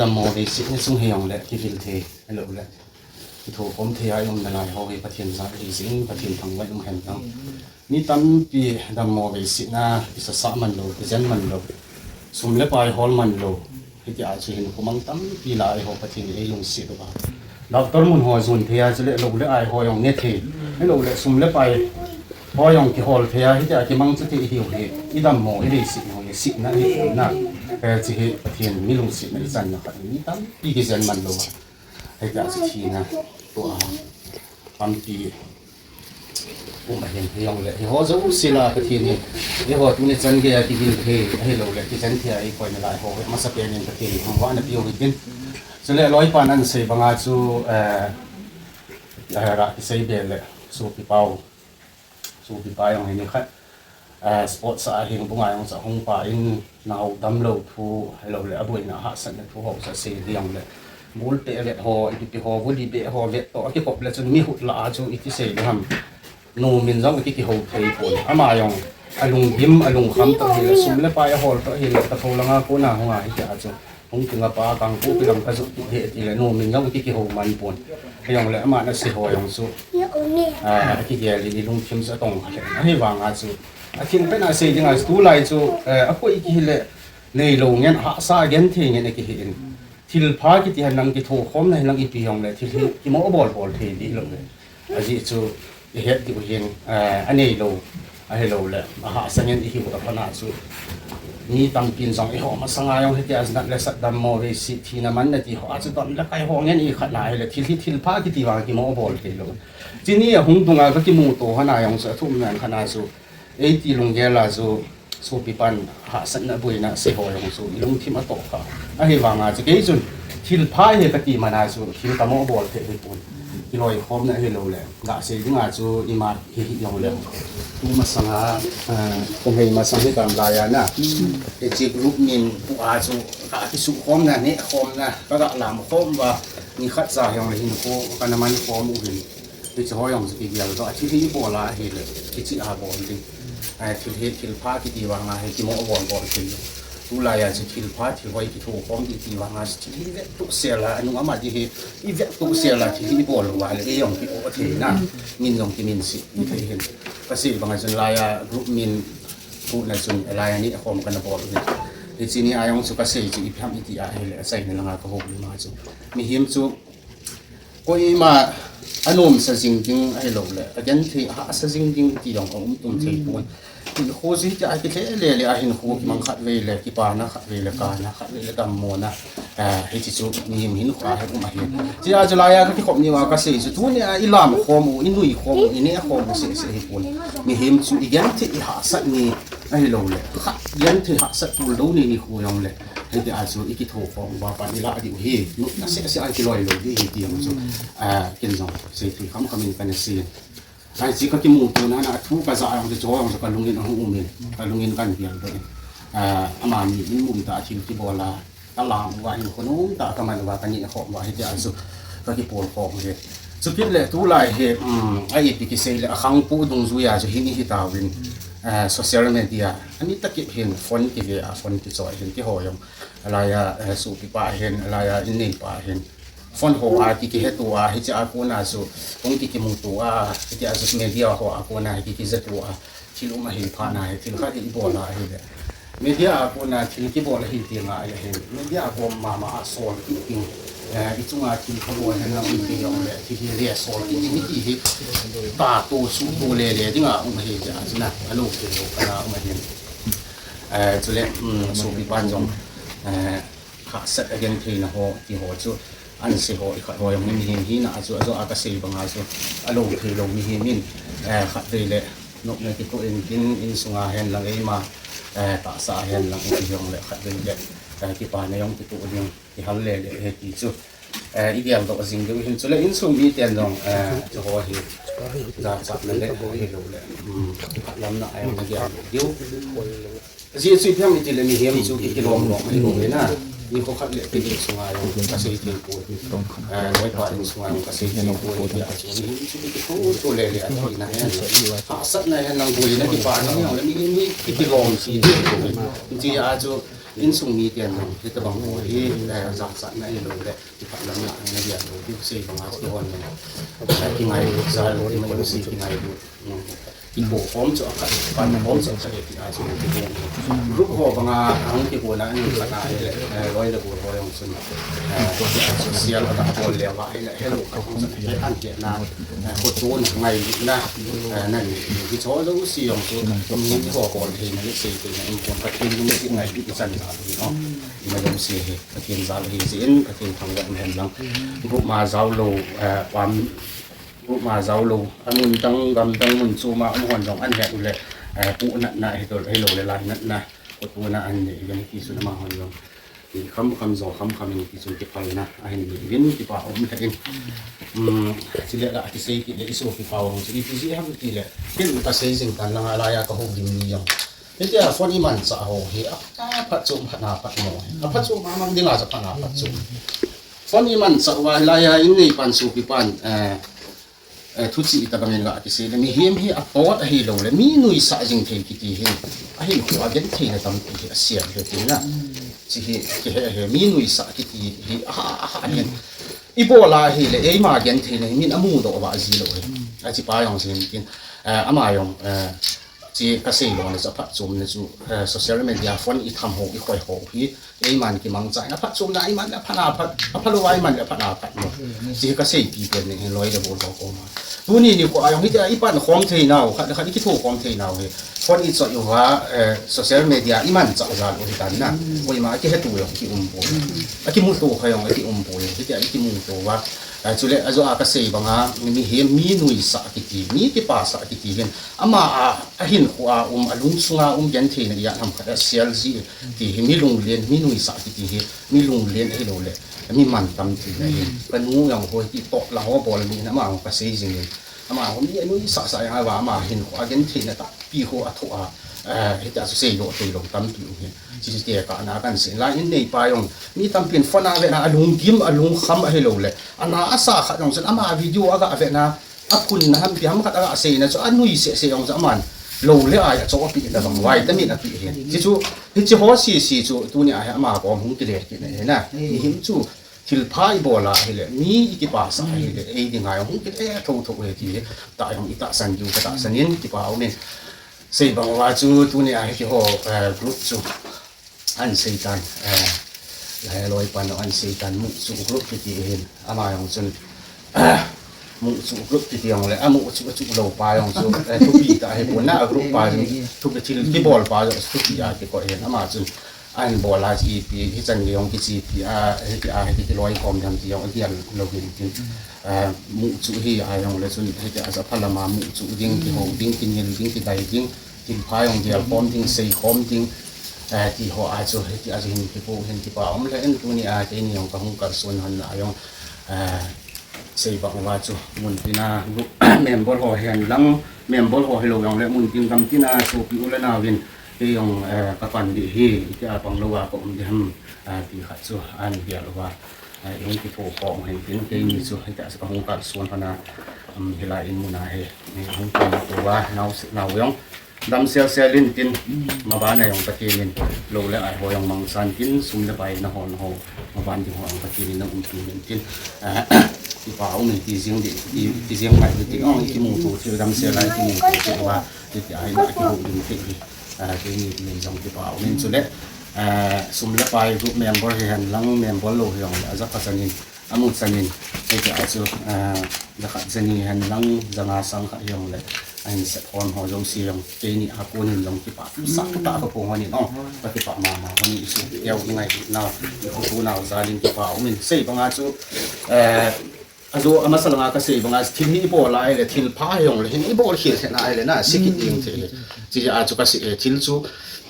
ดำมอไปสินี่สุ่งเฮียงแหละที่ฟิลเทฮัลโหลแหละที่ถูกผมเทียยมนายเขาไปประเทศสาอีสิงประเทศทางไว้ตรงแห่งนั้นนี่ตั้มปีดำมอไปสินะอิสระมันโลเจนมันโลสุ่มเล็บไปฮอลมันโลที่จะอาจจะเห็นผมตั้มปีลายเขาประเทศเอยุงสิตัวดอกต้นมุนหัวส่วนเทียจะเละโลเละไอหอยองเนตเทฮัลโหลแหละสุ่มเล็บไปหอยองที่ฮอลเทียที่จะอาจจะมังจะที่เหี่ยวเลยอีดำมออีสิหอยสินะอีฝนนะจะเห็นประเทศมีลงสิในจันนะครับนี่ตั้มปีกิเจนมันโลให้จะสิทีนะตัวปั๊มปีอุ้มเห็นยองเลยที่เขาจะอุศิลาประเทศนี้ที่เขาตัวนี้จันเกียร์ที่กินเทให้เราเลยที่จันเทียไอ้คนในหลายเขามาสเปนในประเทศของว่านับโยกินจะเลย100 ปานนั้นเสียบางอาจูรักที่เสียเบลเลยสูบปีเปาอย่างนี้ครับสปอร์ตสายเฮงปุ่งไงของสาวหงป่าอินนาวดำโลทูให้เราเลยอบุยนะฮะสันทูเขาจะเสียเดียงเลยมูลเตะเล็ดหออีกปีหอวุ้ยเบะหอเล็ดต่อที่ผมเลยจนมีหุ่นละอาจูอีกที่เสียทำนูมินจ้องอีกที่หอเทยคนอามาอย่างอลุงยิ้มอลุงคำตัวเฮลสุ่มเล็บไปหอตัวเฮลตะโพลังอากูน่าหัวอีกอาจูหงถึงกับปากังกูปีลำกระสุนเหตุเลยนูมินจ้องอีกที่หอมันปนอย่างเลยอามาเนี่ยเสียหออย่างสู้ที่เดียร์ลุงพิมจะต้องให้วางอาจูอาทิตย์เป็นอาเซียนอาสูไลจูaku iki le nei lo ngen ha sa gen the ngen ki hin thil pha ki ti han nang ki tho khom na lang i pi yong le thil ki mo bol the di lo le aji chu i het di hin anei lo a hello le ha sa ngen i hi wa phana chu ni tam pin jong i ho ma sanga yong he ti as nat le sat dam mo ve si thi na man na ti ho chu ton la kai ho ngen i khat lai le thil pha ki ti wa ki mo bol the lo chi ni hung tunga ka ki mu to hana yong sa thum nan khana chu ei ti lung ge la zo so pi pan ha san na boi na se ho yong so lung thim a to kha a he wanga che ke chun thil pha he ka ti mana so thil ta mo bol the he pun ki loi khom na he lo le ga se nga chu i ma hi yong le tu ma sanga kong hei ma sang he kam la ya na e chi group min pu a chu ka ki su khom na ne khom na ka ga lam khom wa ni khat sa yong le hin ko ka na man khom u hinที่จะห้อยองสกีเดียวก็ที่ที่โบราณเห็นเลยที่จีอาบอลจริงที่เห็นที่ผ้าที่ดีวางมาให้ที่มอบอลบอลจริงดูลายจะที่ผ้าที่ไว้ที่ถูกของที่ดีวางมาที่เวทุกเสียละอันนู้นอามาที่เห็นอีเวทุกเสียละที่บอลวางเลยยองที่โอเทน่ะมินยองที่มินสิที่เห็นก็สิบางส่วนลายกรุ๊ปมินผู้ในส่วนลายนี้ขอมกันบอลเลยที่จีนี่อายองสุกเสียจีพิมพ์ที่อาเห็นเลยใส่ในหลังกระหอบมาจูมีหิมจูก็อีมาอันนู้นสจิงจิงไอ้เราเลยยันที่หาสจิงจิงที่เราของตุ้มเทปวนที่โคสิจะไอ้ที่เล่ๆไอ้หินโคมันขัดเวลที่ปานะขัดเวลกานะขัดเวลกำมนะให้ที่สุดมีหินขวาให้ผมมาเห็นที่อาจจะลายก็ที่ผมนี่ว่าก็เสียสุดทุนเนี่ยอิลามโคมูอินุยโคมูอิเนี่ยโคมูเสียให้คนมีหินสุดยันที่หาสัตนี่ไอ้เราเลยขัดยันที่หาสัตว์ตัวดูนี่โคยองเลยให้ที่อาจจะอีกที่โถของว่าปานิลาดิวเฮนุน่าเสียไอ้ที่ลอยเลยที่ที่ยังสุดกินจงเสียที่คำมินกันเสียไอ้ที่ก็ที่มุ่งตัวนั้นทุกกระจายของจะจ่อของจะกันลุงอินของอุ้มเนี่ยกันลุงอินกันเพียงเลยอามามีมุ่งตาชิมที่โบราณตลาดว่าหินคนนู้นตากำมันว่ากันนี่ของว่าให้ที่อาจจะก็ที่ปวดของเลยสุดที่เลยทุลายเหตุไอ้ปีกิเซลขังปูดงซุยาจะหินที่ตาวินsocial media อันนี้ตะกี้เห็นฟอนที่เดียฟอนที่จอยเห็นที่หอยงอะไรสูบปะเห็นอะไรอินนี่ปะเห็นฟอนหัวที่เห็นตัวให้จะอากูน่าสูตรงที่มุงตัวที่จะสูเมเดียหัวอากูน่าที่จะตัวที่รู้มาเห็นผ่านไหนที่เขาที่บอกอะไรเห็นเมเดียอากูน่าที่บอกอะไรเห็นที่มาเห็นเมเดียอากูมาสอนจริงอีจุงอาที่เขาบอกเห็นเราอินเดียเลยที่เรียกสอนจริงที่เห็นตาโตสูงโตเลยที่งาอุ้มเห็นจ้ะนะอลูกเป็นลูกนะอุ้มเห็นจุดเล็กสูบบ้านจงขาเสร็จยังทีนะหัวที่หัวจุอันเสียหัวอีกหัวยังไม่มีหินหินนะจุอากาศบางอาจุอลูกที่ลงมีหินมินขาดเลยนกในที่ตัวเองกินอินสุงาเห็นหลังเอ็มาตาสาเห็นหลังที่ยองเลยขาดเลยที่ป่านในยองที่ตัวเองที่ฮัลเลยเฮติจุอีเดียมตัวสิ่งที่เห็นจุดเล็กอินสุมีเตียนจงจะหัวหินจะจับนั่นเลยหัวหินเลยลำหน้าไอ้มันจะเดี๋ยวสิ่งที่พี่มีที่เลยมีเหี้ยมีจุดที่ลงไม่ลงเลยนะมีเขาคัดเลือกเป็นสุงายองกษตรที่ปูไว้ผ่านสุงายองกษตรที่ปูที่อาชีพนี้ชีวิตที่ตัวเล็กๆที่นั่นสัตว์ในนั่งบุรีนั่งที่ป่านั่งอย่างแล้วมีที่ลงสีที่จริงๆอาจจะ อินสุมีเตียนนที่ตะบังโอ้ยแต่จักสันในโลกและที่พัดลำหนักในเดียนที่เสียบางอาที่วันเนี่ยที่ไงซาโลที่มันรู้สึกที่ไงดูที่โบพร้อมจะกันปันพร้อมจะเที่อาชีพที่เดียนรูปหัวบางอาทั้งที่หัวนั้นขนาดเลยร้อยละหัวร้อยองศาตัวที่อาชีพเสียแล้วก็หัวเลี้ยวไว้เลยให้ลูกเขาคงจะให้อันเดียนนะหัวโจนไงนะนั่นที่ชอบแล้วเสียงตัวมีที่หัวก่อนทีนั้นเสียตัวนั้นคนประเทศนี้ที่ไงที่สั่นสาธุเนาะมาลงเสียประเทศซาลเฮซินประเทศทางแบบเห็นลังรูปมาเจ้าโลความรูปมาเจ้าโลอันมุนตั้งกำตั้งมุนซูมาอันหันสองอันแหกเลยปูน่ะให้ตัวให้โลเลยลายนั่นนะปูน่ะอันนี้ยังที่สุดมาหันลงคำสองคำนี้ที่สุดที่ไปนะอันนี้เว้นที่ป่าอมเองสิเลละที่เสียที่เลยสุที่ป่าของสิที่สิฮับที่เลยที่มันก็เสียสิ่งกันละลายก็หูดิมีอย่างนี่ที่ฝนอีมันจะเอาเหี้ยพัดจุ่มพัดนาพัดหมอพัดจุ่มมันดีน่าจะพัดนาพัดจุ่มฝนอีมันจะว่าลายอินนี่ปันสุพิปันทุกสิ่งที่บางอย่างที่เสียมีเหี้ยมีอัปอดให้เราเลยมีหน่วยสะจิงเทกิที่เห็นให้หัวเด่นเทนทำที่เสียเห็นนะที่เห็นมีหน่วยสะกิที่เห็นเห็นอีโบลาเห็นเลยไอ้มาเด่นเทนมีน้ำมูดออกมาจีเลยไอ้ที่ป้ายองเสียกินอามาองที่เกษตรเนี่ยจะพัดจุ่มเนี่ยจู่โซเชียลมีเดียฟอนอีทำหัวอีคอยหัวพี่ไอ้มันกี่มังใจนะพัดจุ่มนะไอ้มันพัฒนาพัฒนาไอ้มันพัฒนาพัฒนาที่เกษตรปีเป็นเนี่ยร้อยเดือนโลกมาตัวนี้นี่ก็อย่างที่ไอ้ปั้นของเทน่าค่ะค่ะที่คิดถูกของเทน่าเลยฟอนอีจะอยู่ว่าโซเชียลมีเดียไอ้มันจะจะรู้กันนะวันมาที่เหตุอย่างที่ปุ่นไอ้ที่มุ่งตัวเขาอย่างไอ้ที่ปุ่นที่ไอ้ที่มุ่งตัวว่าจุเลอาจจะอาเกษตรบางอ่ะมีเห็นมีหน่วยสักที่มีที่ป่าสักที่เห็นอามาเห็นหัวอลุนสุงยันเทนเนี่ยทำกันเสียลซีที่มีโรงเรียนมีหน่วยสักที่เห็นมีโรงเรียนให้เราเลยมีมันทำที่ไหนเป็นงูอย่างหัวที่โตเราบอลมีนะมาเกษตรจริงๆอามาผมมีหน่วยสักสักอย่างว่ามาเห็นหัวยันเทนเนี่ยปีหัวถั่วเหตุการณ์เสียโยตีลงตั้มตัวเนี่ยที่เดียกันนะกันเสียแล้วอินในปลายองมีตั้มเป็นฟันอะไรนะลุงกิมลุงคำให้เราเลยอันนั้นอาสาขัดองฉันอามาวิดีโออะไรอะไรนะอับคุณนะฮัมพี่ฮัมขัดอะไรเสียนะจะอันนุยเสียองฉันมันเราเลยอ่ะจะว่าปีนั่นบางวัยแต่มีนักปีเห็นที่จู่ที่จะหัวสีจู่ตัวนี้อามาบอกมึงกิเลสกินเนี่ยนะมีหิมจู่ที่พายบอลอะไรเลยมีที่ป่าสายเลยไอ้ยังไงมึงกิเลสทุกเลยที่ตายของอิตาสันอยู่กับตาสันยินที่ป่าเอาเนี่ยเสียบางว่าจู่ตัวนี้ไอ้ที่หัวกรุ๊ปจู่อันเสียกันหลายร้อยปันอันเสียกันมุสุกรุ๊ปที่เห็นอามาของฉันมุสุกรุ๊ปที่ยังเลยมุสุกเราไปของฉันทุกปีแต่ให้คนน่ากรุ๊ปไปทุกที่บอลไปทุกปีอาที่ก็เห็นอามาจู่อันบอลลาจีปีที่จันยองที่จีปีที่ร้อยคอมทำที่ยองที่เราเห็นจริงมุสุที่ยังเลยจู่ที่อาจจะพลังมามุสุดิ้งที่หงดิ้งที่เงินดิ้งที่ใดดิ้งที่พายของเดียร์คอมดิ้งสี่คอมดิ้งที่หัวอาจจะที่อาจจะเห็นที่ผู้เห็นที่ป่าวมันเลยตัวนี้อาจจะนี่ยองกับหงกับส่วนหันยองเสียบางว่าจู่มุนที่น่าลูกเมมบอลหัวเห็นลังเมมบอลหัวให้เรายองเลยมุนที่ทำที่น่าสูบอยู่เลยน่าวินที่ยองกับปันดีที่อาปังเราว่าก็มันจะทำที่ขัดจู่อันเดียวเราว่ายองที่ผู้ของเห็นที่นั่นที่มีจู่ให้แต่กับหงกับส่วนพนาเฮลาอินมุนาเฮนี่หงตัวว่าเนาวยองดำเสียลินตินมาบ้านในของประเทศนี้โลและไอ้หัวยังมังสันตินสุ่มเลยไปนะฮอนฮอมาบ้านที่หัวของประเทศนี้น้ำอุ่นตินที่ป่าวนี่ที่เสียงดีที่เสียงใหม่ที่อ้องที่มุ่งตัวที่ดำเสียอะไรที่มุ่งตัวที่ว่าที่ไอ้หน้าที่หุ่นดินที่ที่นี่ที่จังที่ป่าวนี่สุดเลยสุ่มเลยไปรูปเมมเบอร์เห็นหลังเมมเบอร์โลเห็นอาจจะพัฒนินอามุสันินไอ้ที่อาจจะจะขัดจะนี่เห็นหลังจะงาสังขยองเลยอันเสร็จพร้อมหัวจงเสียงเจนี่อากูนี่ลงที่ปากสักตากระพงวันนี้น้องปฏิปะมาวันนี้สุดเอวยังไงน่าคู่น่าซาลินที่ปากมันเสียบางอาจูอาจูอามาสลังอาก็เสียบางอาทิลฮีโบลายเลยทิลพายองเลยเห็นอีโบเขียนเห็นอะไรเลยนะสิกินเองเลยจีอาจูก็เสียทิลจู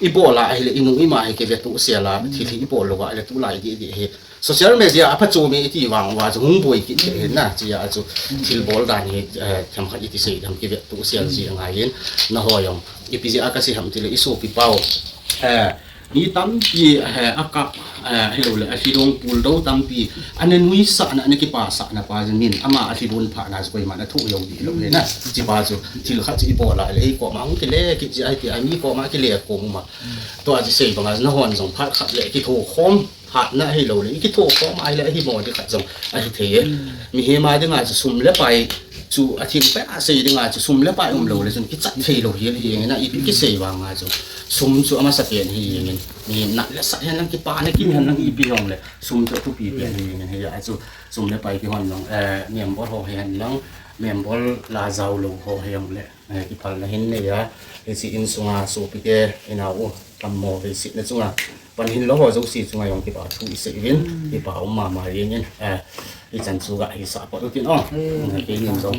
อีโบลายเลยอินุอีมาให้เก็บตัวเสียละทิลฮีโบลว่าเลยตัวลายดีๆโซเชียลมีเดียพัฒนาที่วางว่าจะหุ่นบวยกินเห็นนะจีอาจูทิลบอลด้านนี้ทำขัดอิทธิเสทำเก็บตัวเสียจียังไงเห็นน่าหอยองอีพีจีอาก็เสียทำที่เลยอิสุปิเป้า ni tampi akap hello le asidong puldo tampi anenui sa na ne ki pa sa na pa min ama asidun pha na koi ma na thu yo di lo le na ji ba zo til kha ji bo la le ko ma ngi le ki ji ai ti ai mi ko ma ki le ko ma to a ji sei ba na hon jong phat khat le ki tho khom phat na hello le ki tho khom ai le hi mo di kha jong ai the mi he ma de nga ji sum le pai chu a thim pe a sei de nga ji sum le pai lo le jong ki chat thei lo hi hi na i ki sei ba nga jong sum chu ama sa pian hi ngin ni na la sa han ki pa na ki han nang i pi hong le sum chu tu pi pian hi ngin he ya chu sum le pai ki hon long mem bol ho han long mem bol la zau lo ho heng le ki pal na hin ne ya e si in sunga so pi ke ina o tam mo ve si na chunga pan hin lo ho zo si chunga yong ki pa thu i se win ki pa o ma ma yin i chan chu ga hi sa po tin o ke nin zo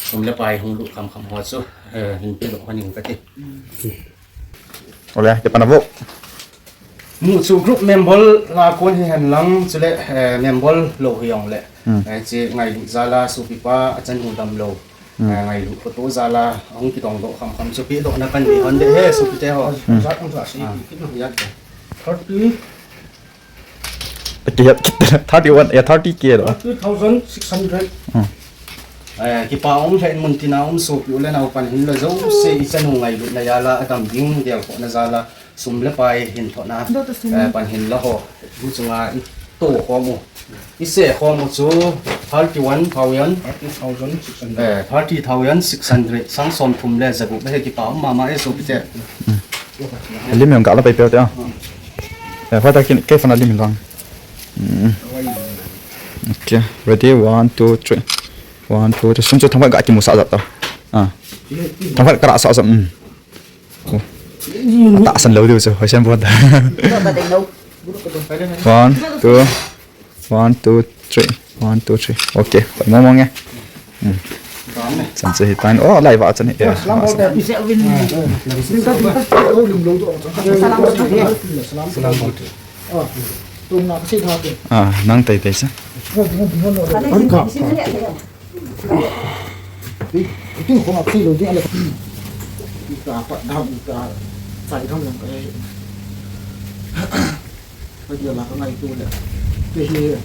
sum le pai hong lu kham ho chu hin pi lo hanin ka ti Oleh, depan apa? Mu chu group member la kon hi han lang chule member lo hiong le che ngai lu zala su pi pa achan hu dam lo ngai lu photo zala ong ki tong do kham chu pi do na kan ni on de he su pi te ho za ong za si ki no ya 30 31 ya 30k đó. 2600 ki pa ong hen mun tina ong so pi le na pan hin lo zo se i chan hu ngai lu na ya la adam ding de ko na zala sum le pai hin tho na pan hin la ho bu chunga i to ko mu i se ko mu chu 31600 sang som thum le zagu be ki pa ma ma e so pi te Lim yang kalau paypal tu. Ya, pada kini ke fana lim lang. Okay, ready 1 2 3. 1 2 3. Sunjuk tampak gak kimu saat tu. Tampak kerak saat tak san lâu điều rồi, hồi xem buồn. 1 2 1 2 3 1 2 3. Okay, phải mong nghe. Chẳng chỉ tan. Oh, lại vào chân này. Nang tay tay sa. Itu kau nak sih lagi ada. Kita apa dah kita cari kamu yang kayak. Bagi lah kau nak itu dah. Jadi,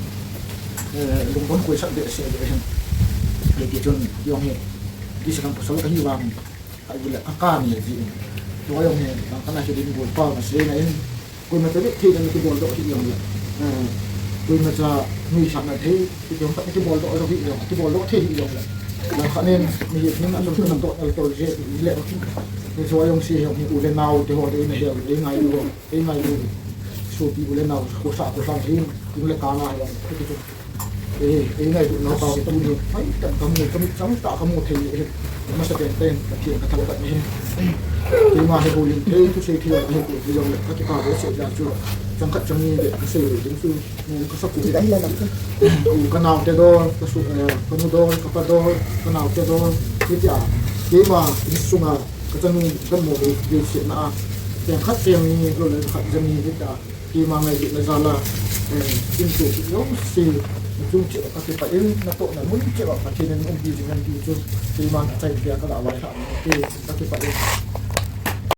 lumpur kausak dia sih dia. Jadi tu yang ni, di sekarang pasal kan juga, aku bilang akar ni jadi. Dua yang ni, kan nak jadi buat apa masih ni. Kau macam ni, dia nak buat dok dia yang ni. Kau macam ni sana dia, dia macam ni buat dok orang dia, dia buat dok dia yang ni. Là khả nên mình hiện những anh làm tội dễ lệ nên số ông sĩ học những lên nào thì họ đến này hiểu đến ngày luôn số bị lên nào của xã của sang riêng cũng là cá này cái này tụi nó vào cái tâm nhiều mấy tận tâm người tâm sống tạo không một thì nó sẽ tên là chuyện cả thằng bạn này thì mà hay bồi thế tôi xây thiệt hay của bây giờ các cái bảo sẽ ra chưa trong các trong như để cái xây để đến sư có sắp cũng đánh lên lắm cái nào cái đó cái số cái nó đó cái nào cái đó cái gì cái mà cái số mà cái chân cái một điều kiện là tiền khách tiền rồi là khách dân như thế khi mà ngày bị là là tin chủ yếu xì chung chịu các cái phải là tội là muốn chịu phải nên ông gì thì ngăn gì chứ khi mà chạy kia các đạo bài phạm các cái phải